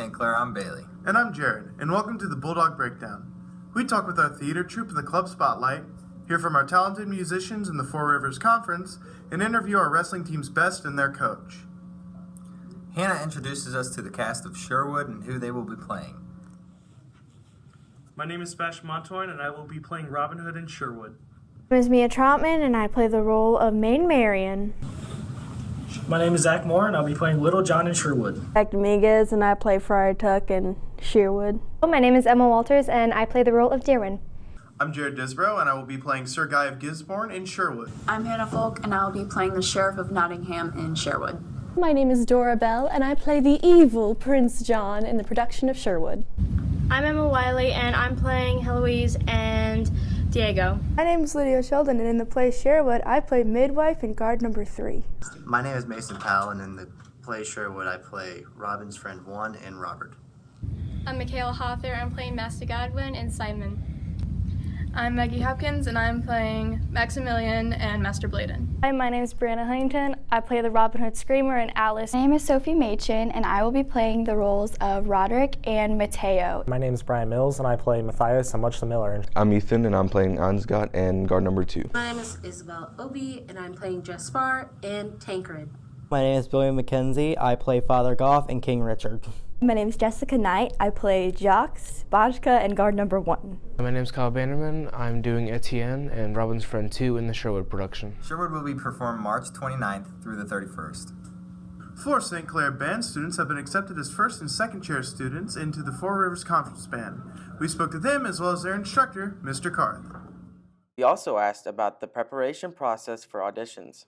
St. Clair, I'm Bailey. And I'm Jared, and welcome to the Bulldog Breakdown. We talk with our theater troupe in the Club Spotlight, hear from our talented musicians in the Four Rivers Conference, and interview our wrestling team's best and their coach. Hannah introduces us to the cast of Sherwood and who they will be playing. My name is Sebastian Montoyne, and I will be playing Robin Hood in Sherwood. My name is Mia Troutman, and I play the role of Maid Marian. My name is Zach Moore, and I'll be playing Little John in Sherwood. Zach Dominguez, and I play Friar Tuck in Sherwood. My name is Emma Walters, and I play the role of Deerwin. I'm Jared Disbrow, and I will be playing Sir Guy of Gisborne in Sherwood. I'm Hannah Folk, and I will be playing the Sheriff of Nottingham in Sherwood. My name is Dora Bell, and I play the evil Prince John in the production of Sherwood. I'm Emma Wiley, and I'm playing Heloise and Diego. My name is Lydia Sheldon, and in the play Sherwood, I play midwife and guard number 3. My name is Mason Powell, and in the play Sherwood, I play Robin's friend 1 and Robert. I'm Michaela Hawther. I'm playing Master Godwin and Simon. I'm Maggie Hopkins, and I'm playing Maximilian and Master Bladen. Hi, my name is Brianna Huntington. I play the Robin Hood Screamer and Alice. My name is Sophie Machin, and I will be playing the roles of Roderick and Mateo. My name is Brian Mills, and I play Matthias and Much the Miller. I'm Ethan, and I'm playing Ansgat and guard number 2. My name is Isabel Obi, and I'm playing Jespar and Tancred. My name is Billy McKenzie. I play Father Goff and King Richard. My name is Jessica Knight. I play Jacques, Bajka, and guard number 1. My name is Kyle Bannerman. I'm doing Etienne and Robin's friend 2 in the Sherwood production. Sherwood will be performed March 29th through the 31st. 4 St. Clair band students have been accepted as first and second chair students into the Four Rivers Conference Band. We spoke to them as well as their instructor, Mr. Carth. We also asked about the preparation process for auditions.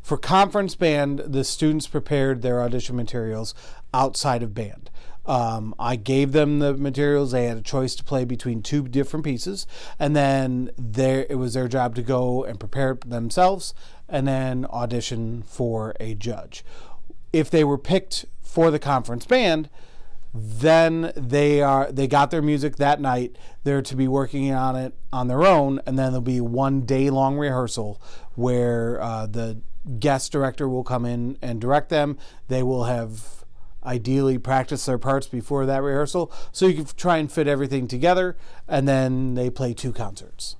For conference band, the students prepared their audition materials outside of band. I gave them the materials. They had a choice to play between 2 different pieces, and then it was their job to go and prepare it themselves and then audition for a judge. If they were picked for the conference band, then they got their music that night. They're to be working on it on their own, and then there'll be 1 day-long rehearsal where the guest director will come in and direct them. They will have ideally practiced their parts before that rehearsal, so you can try and fit everything together, and then they play 2 concerts.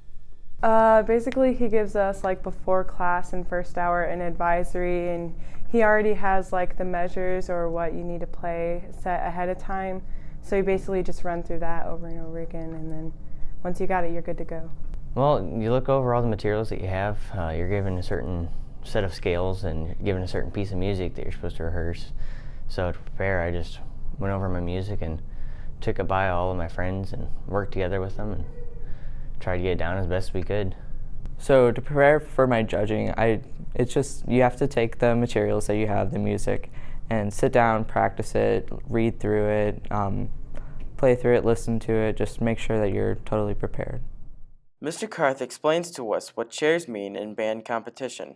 Basically, he gives us before class and first hour an advisory, and he already has the measures or what you need to play set ahead of time. So you basically just run through that over and over again, and then once you got it, you're good to go. Well, you look over all the materials that you have. You're given a certain set of scales and you're given a certain piece of music that you're supposed to rehearse. So to prepare, I just went over my music and took it by all of my friends and worked together with them and tried to get it down as best we could. So to prepare for my judging, it's just you have to take the materials that you have, the music, and sit down, practice it, read through it, play through it, listen to it, just make sure that you're totally prepared. Mr. Carth explains to us what chairs mean in band competition.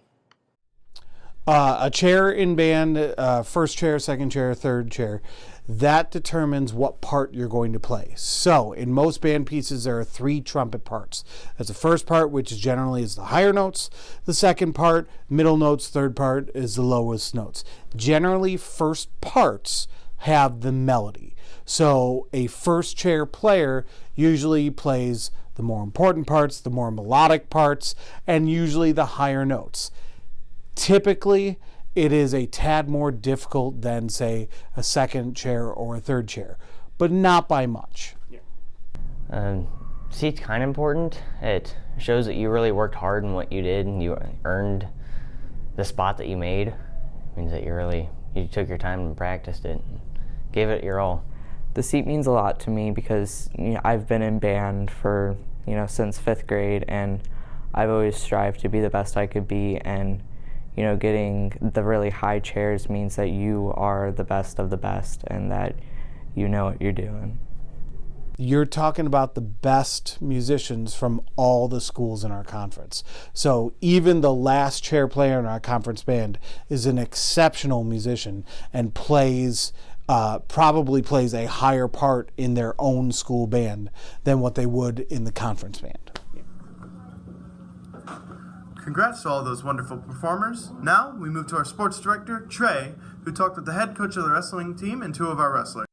A chair in band, first chair, second chair, third chair, that determines what part you're going to play. So in most band pieces, there are 3 trumpet parts. That's the first part, which generally is the higher notes. The second part, middle notes. Third part is the lowest notes. Generally, first parts have the melody. So a first chair player usually plays the more important parts, the more melodic parts, and usually the higher notes. Typically, it is a tad more difficult than, say, a second chair or a third chair, but not by much. Seat's kind of important. It shows that you really worked hard in what you did and you earned the spot that you made. It means that you took your time and practiced it and gave it your all. The seat means a lot to me because I've been in band for since 5th grade, and I've always strived to be the best I could be, and getting the really high chairs means that you are the best of the best and that you know what you're doing. You're talking about the best musicians from all the schools in our conference. So even the last chair player in our conference band is an exceptional musician and probably plays a higher part in their own school band than what they would in the conference band. Congrats to all those wonderful performers. Now we move to our sports director, Trey, who talked with the head coach of the wrestling team and 2 of our wrestlers.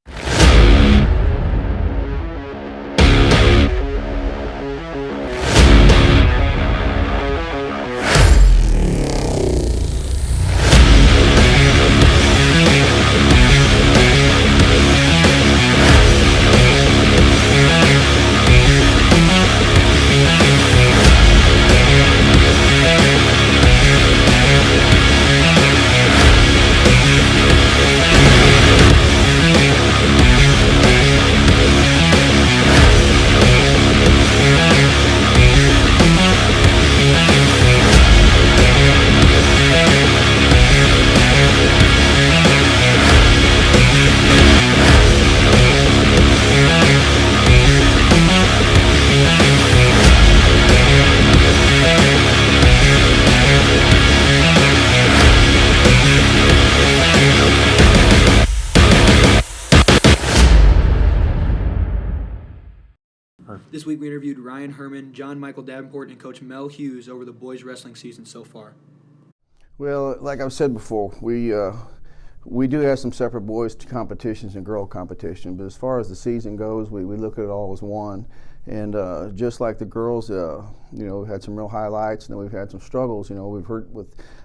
This week we interviewed Ryan Herman, John Michael Davenport, and Coach Mel Hughes over the boys wrestling season so far. Well, like I've said before, we do have some separate boys competitions and girl competition, but as far as the season goes, we look at it all as one. And just like the girls, we've had some real highlights, and then we've had some struggles. We've heard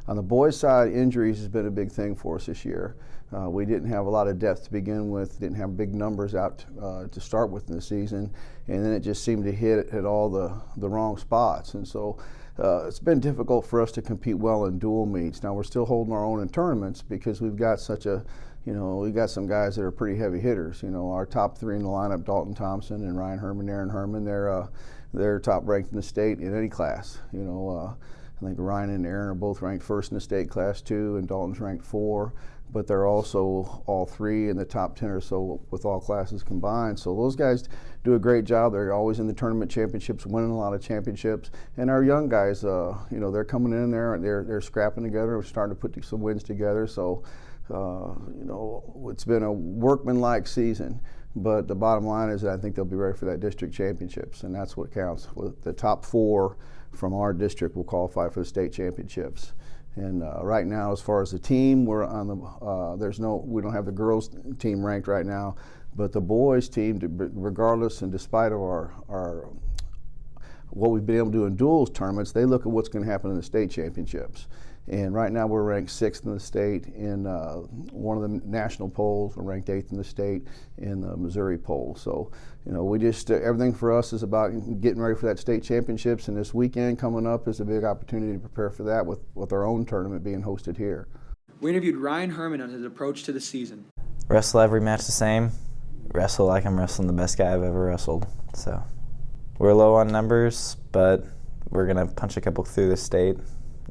on the boys' side, injuries has been a big thing for us this year. We didn't have a lot of depth to begin with, didn't have big numbers out to start with in the season, and then it just seemed to hit at all the wrong spots. And so it's been difficult for us to compete well in dual meets. Now we're still holding our own in tournaments because we've got we've got some guys that are pretty heavy hitters. Our top three in the lineup, Dalton Thompson and Ryan Herman, Aaron Herman, they're top ranked in the state in any class. I think Ryan and Aaron are both ranked first in the state class 2, and Dalton's ranked 4. But they're also all 3 in the top 10 or so with all classes combined. So those guys do a great job. They're always in the tournament championships, winning a lot of championships. And our young guys, they're coming in there and they're scrapping together. We're starting to put some wins together. So, it's been a workmanlike season. But the bottom line is that I think they'll be ready for that district championships, and that's what counts. The top 4 from our district will qualify for the state championships. And right now, as far as the team, we're on we don't have the girls team ranked right now, but the boys team, regardless and despite of our what we've been able to do in duals tournaments, they look at what's going to happen in the state championships. And right now we're ranked 6th in the state in one of the national polls. We're ranked 8th in the state in the Missouri poll. So, we just, everything for us is about getting ready for that state championships. And this weekend coming up is a big opportunity to prepare for that with our own tournament being hosted here. We interviewed Ryan Herman on his approach to the season. Wrestle every match the same. Wrestle like I'm wrestling the best guy I've ever wrestled. So we're low on numbers, but we're going to punch a couple through the state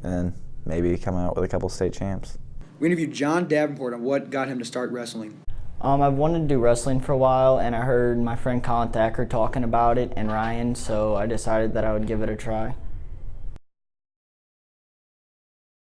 and maybe come out with a couple state champs. We interviewed John Davenport on what got him to start wrestling. I've wanted to do wrestling for a while, and I heard my friend Colin Thacker talking about it and Ryan, so I decided that I would give it a try.